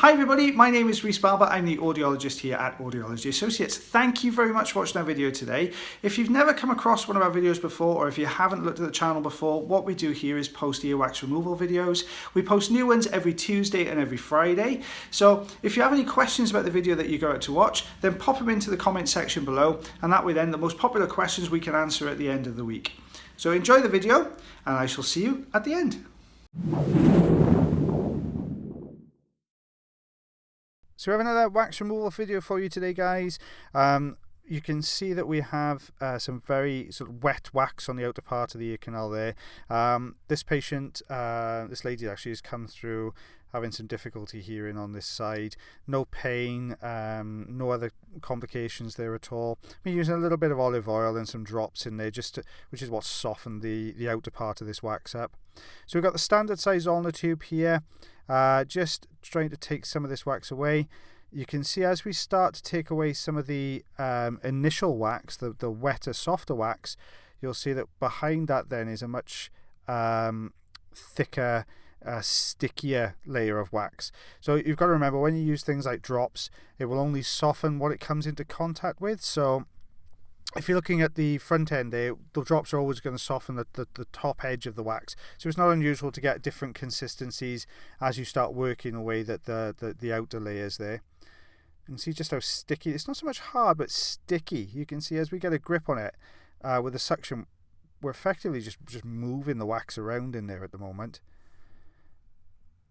Hi everybody, my name is Rhys Barber. I'm the audiologist here at Audiology Associates. Thank you very much for watching our video today. If you've never come across one of our videos before, or if you haven't looked at the channel before, what we do here is post earwax removal videos. We post new ones every Tuesday and every Friday. So if you have any questions about the video that you're going to watch, then pop them into the comment section below, and that way then the most popular questions we can answer at the end of the week. So enjoy the video, and I shall see you at the end. So we have another wax removal video for you today, guys. You can see that we have some very sort of wet wax on the outer part of the ear canal there. This patient, this lady actually has come through having some difficulty hearing on this side. No pain, no other complications there at all. We're using a little bit of olive oil and some drops in there, which is what softened the outer part of this wax up. So we've got the standard size ulnar tube here. Just trying to take some of this wax away. You can see as we start to take away some of the initial wax, the wetter, softer wax, you'll see that behind that then is a much thicker, stickier layer of wax. So you've got to remember, when you use things like drops, it will only soften what it comes into contact with. So if you're looking at the front end there, the drops are always going to soften the top edge of the wax. So it's not unusual to get different consistencies as you start working away the outer layers there. You can see just how sticky. It's not so much hard, but sticky. You can see as we get a grip on it with the suction, we're effectively just moving the wax around in there at the moment.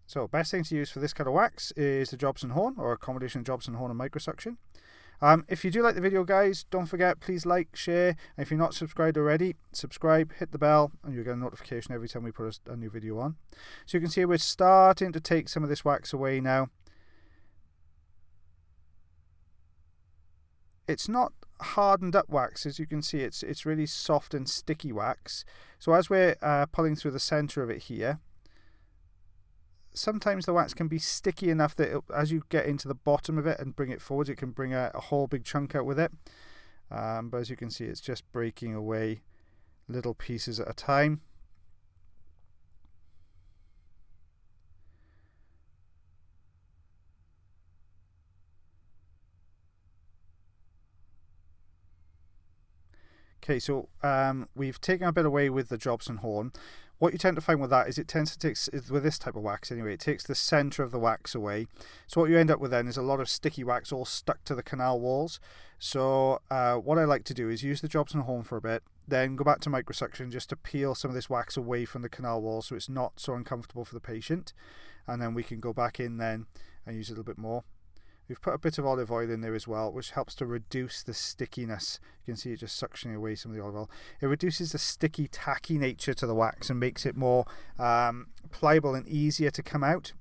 So best thing to use for this kind of wax is the Jobson Horn, or a combination of Jobson Horn and microsuction. If you do like the video, guys, don't forget, please like, share, and if you're not subscribed already, subscribe, hit the bell, and you'll get a notification every time we put a new video on. So you can see we're starting to take some of this wax away now. It's not hardened up wax, as you can see. It's really soft and sticky wax. So as we're pulling through the center of it here, sometimes the wax can be sticky enough that as you get into the bottom of it and bring it forward, it can bring a whole big chunk out with it. But as you can see, it's just breaking away little pieces at a time. Okay, so we've taken a bit away with the Jobson Horn. What you tend to find with that is it tends to take, with this type of wax anyway, it takes the center of the wax away. So what you end up with then is a lot of sticky wax all stuck to the canal walls. So what I like to do is use the Jobson Horn for a bit, then go back to microsuction just to peel some of this wax away from the canal wall so it's not so uncomfortable for the patient. And then we can go back in then and use a little bit more. We've put a bit of olive oil in there as well, which helps to reduce the stickiness. You can see it just suctioning away some of the olive oil. It reduces the sticky, tacky nature to the wax and makes it more pliable and easier to come out.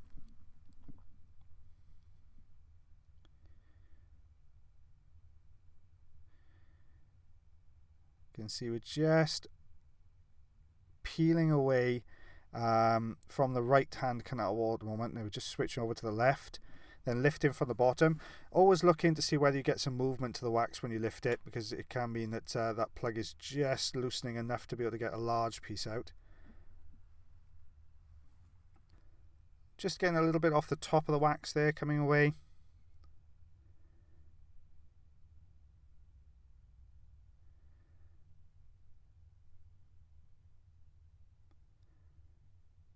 You can see we're just peeling away from the right-hand canal wall at the moment. Now we're just switching over to the left. Then lifting from the bottom. Always looking to see whether you get some movement to the wax when you lift it, because it can mean that that plug is just loosening enough to be able to get a large piece out. Just getting a little bit off the top of the wax there, coming away.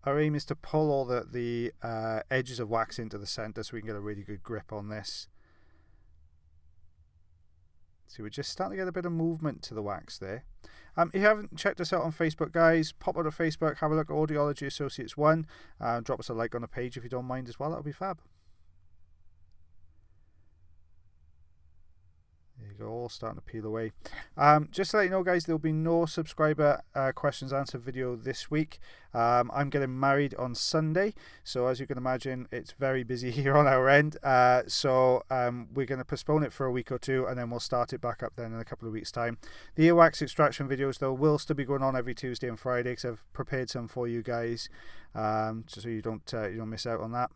Our aim is to pull all the edges of wax into the center so we can get a really good grip on this. So we're just starting to get a bit of movement to the wax there. If you haven't checked us out on Facebook, guys, pop out of Facebook, have a look at Audiology Associates 1, drop us a like on the page if you don't mind as well, that'll be fab. There you go, all starting to peel away. Just to let you know, guys, there'll be no subscriber questions answered video this week. I'm getting married on Sunday, so as you can imagine, it's very busy here on our end. So we're going to postpone it for a week or two, and then we'll start it back up then in a couple of weeks' time. The earwax extraction videos, though, will still be going on every Tuesday and Friday, because I've prepared some for you guys, so you don't miss out on that.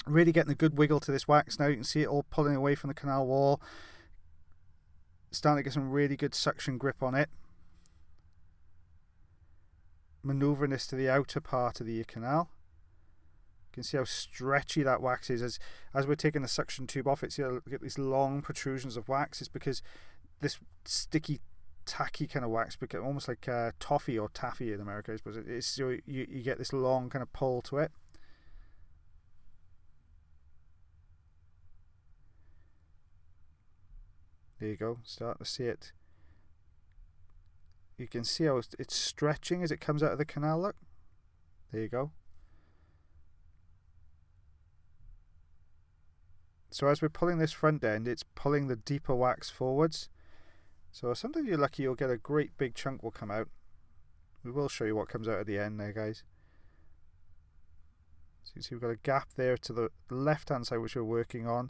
Really getting a good wiggle to this wax now. You can see it all pulling away from the canal wall. Starting to get some really good suction grip on it. Manoeuvring this to the outer part of the ear canal. You can see how stretchy that wax is. As we're taking the suction tube off, it's, you get these long protrusions of wax. It's because this sticky, tacky kind of wax, almost like toffee or taffy in America, I suppose. It's, so you get this long kind of pull to it. There you go, start to see it. You can see how it's stretching as it comes out of the canal, look. There you go. So as we're pulling this front end, it's pulling the deeper wax forwards. So sometimes you're lucky, you'll get a great big chunk will come out. We will show you what comes out at the end there, guys. So you see we've got a gap there to the left hand side which we're working on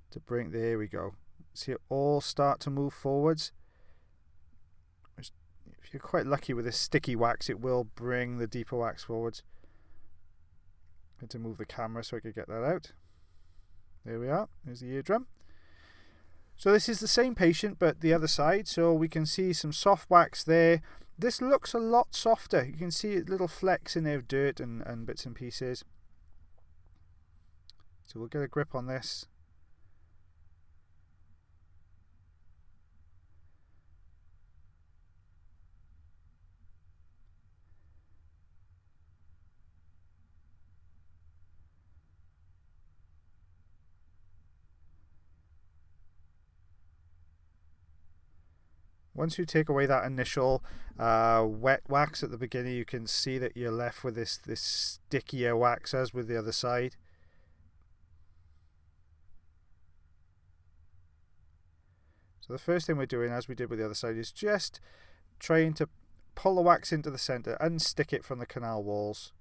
to bring, there we go. See it all start to move forwards. If you're quite lucky with this sticky wax, it will bring the deeper wax forwards. I'm going to move the camera so I can get that out. There we are, there's the eardrum. So this is the same patient but the other side, so we can see some soft wax there. This looks a lot softer. You can see little flecks in there of dirt and bits and pieces. So we'll get a grip on this. Once you take away that initial wet wax at the beginning, you can see that you're left with this stickier wax as with the other side. So the first thing we're doing, as we did with the other side, is just trying to pull the wax into the center and stick it from the canal walls.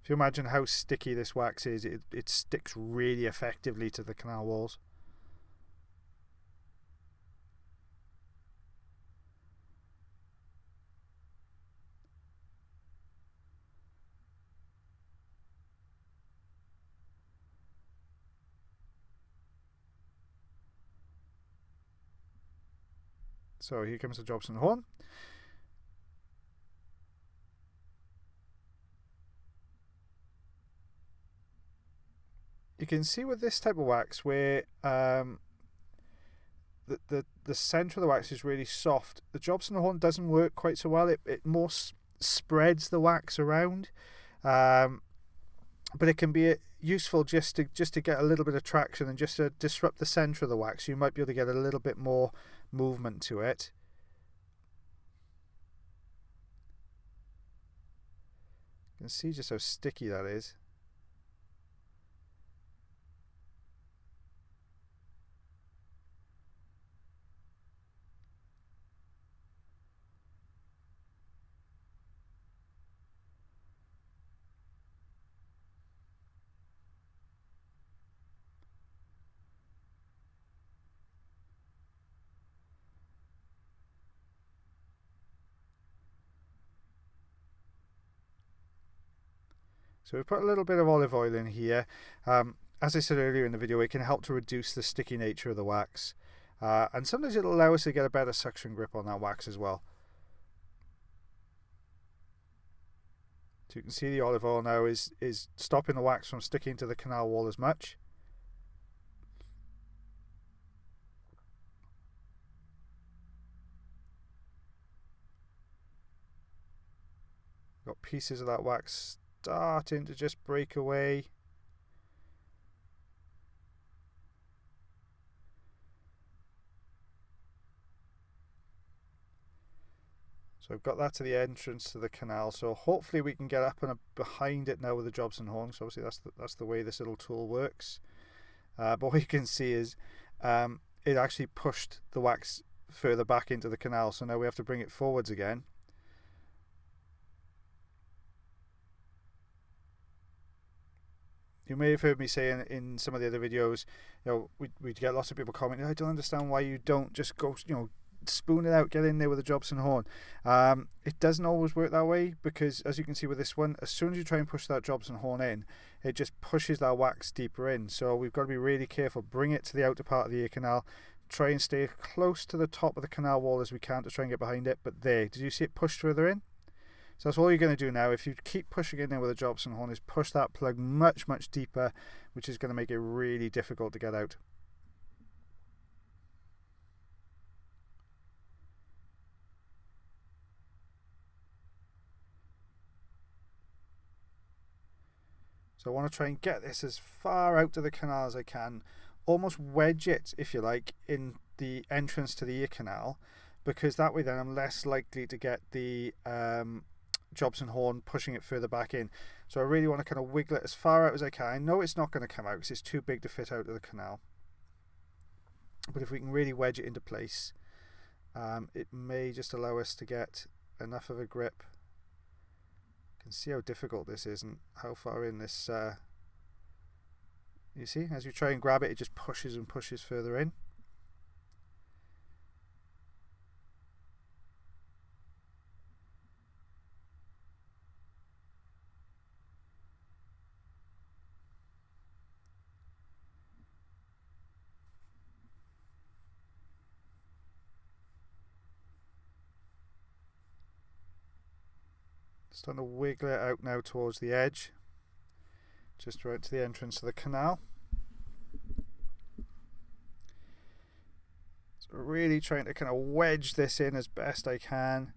If you imagine how sticky this wax is, it sticks really effectively to the canal walls. So here comes the Jobson Horn. You can see with this type of wax where the centre of the wax is really soft. The Jobson Horn doesn't work quite so well. It more spreads the wax around, but it can be useful just to get a little bit of traction and just to disrupt the centre of the wax. You might be able to get a little bit more movement to it. You can see just how sticky that is. So we've put a little bit of olive oil in here. As I said earlier in the video, it can help to reduce the sticky nature of the wax. And sometimes it'll allow us to get a better suction grip on that wax as well. So you can see the olive oil now is stopping the wax from sticking to the canal wall as much. Got pieces of that wax starting to just break away. So I've got that to the entrance to the canal, so hopefully we can get up and behind it now with the Jobson Horn. So obviously that's the way this little tool works. But what you can see is it actually pushed the wax further back into the canal, so now we have to bring it forwards again. You may have heard me say in some of the other videos, we get lots of people commenting, I don't understand why you don't just go, spoon it out, get in there with a Jobson Horn. It doesn't always work that way, because as you can see with this one, as soon as you try and push that Jobson Horn in, it just pushes that wax deeper in. So we've got to be really careful. Bring it to the outer part of the ear canal, try and stay close to the top of the canal wall as we can to try and get behind it. But there, did you see it push further in? So that's all you're going to do now. If you keep pushing in there with a Jobson horn, is push that plug much deeper, which is going to make it really difficult to get out. So I want to try and get this as far out of the canal as I can, almost wedge it, if you like, in the entrance to the ear canal, because that way then I'm less likely to get the Jobson horn pushing it further back in. So I really want to kind of wiggle it as far out as I can. I know it's not going to come out because it's too big to fit out of the canal, but if we can really wedge it into place, it may just allow us to get enough of a grip. You can see how difficult this is and how far in this you see, as you try and grab it, it just pushes and pushes further in. Starting to wiggle it out now towards the edge, just right to the entrance of the canal. So really trying to kind of wedge this in as best I can,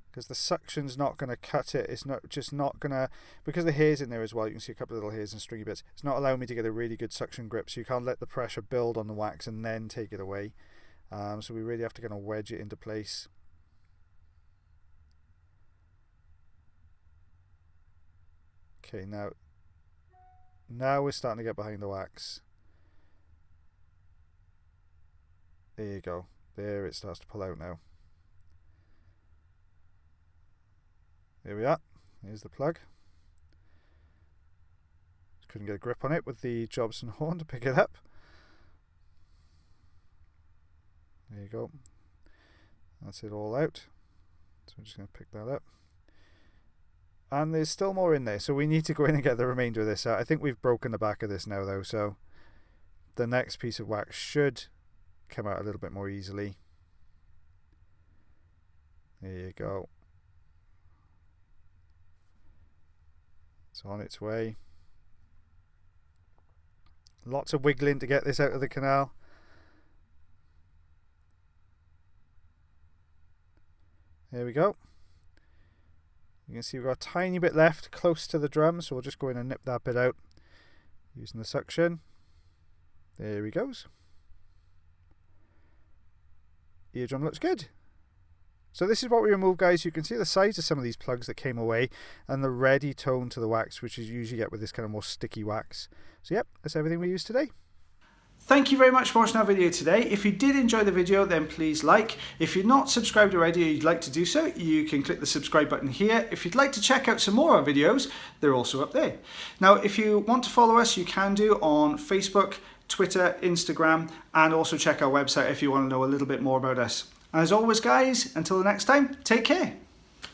because the suction's not going to cut it. It's not going to, because the hair's in there as well, you can see a couple of little hairs and stringy bits. It's not allowing me to get a really good suction grip, so you can't let the pressure build on the wax and then take it away. So we really have to kind of wedge it into place. Okay, now we're starting to get behind the wax. There you go. There it starts to pull out now. There we are. Here's the plug. Just couldn't get a grip on it with the Jobson horn to pick it up. There you go. That's it all out. So I'm just going to pick that up. And there's still more in there, so we need to go in and get the remainder of this out. I think we've broken the back of this now though, so the next piece of wax should come out a little bit more easily. There you go. It's on its way. Lots of wiggling to get this out of the canal. There we go. You can see we've got a tiny bit left close to the drum, so we'll just go in and nip that bit out using the suction. There he goes. Eardrum looks good. So this is what we removed, guys. You can see the size of some of these plugs that came away and the ready tone to the wax, which you usually get with this kind of more sticky wax. So yep, that's everything we used today. Thank you very much for watching our video today. If you did enjoy the video, then please like. If you're not subscribed already or you'd like to do so, you can click the subscribe button here. If you'd like to check out some more of our videos, they're also up there. Now, if you want to follow us, you can do on Facebook, Twitter, Instagram, and also check our website if you want to know a little bit more about us. As always, guys, until the next time, take care.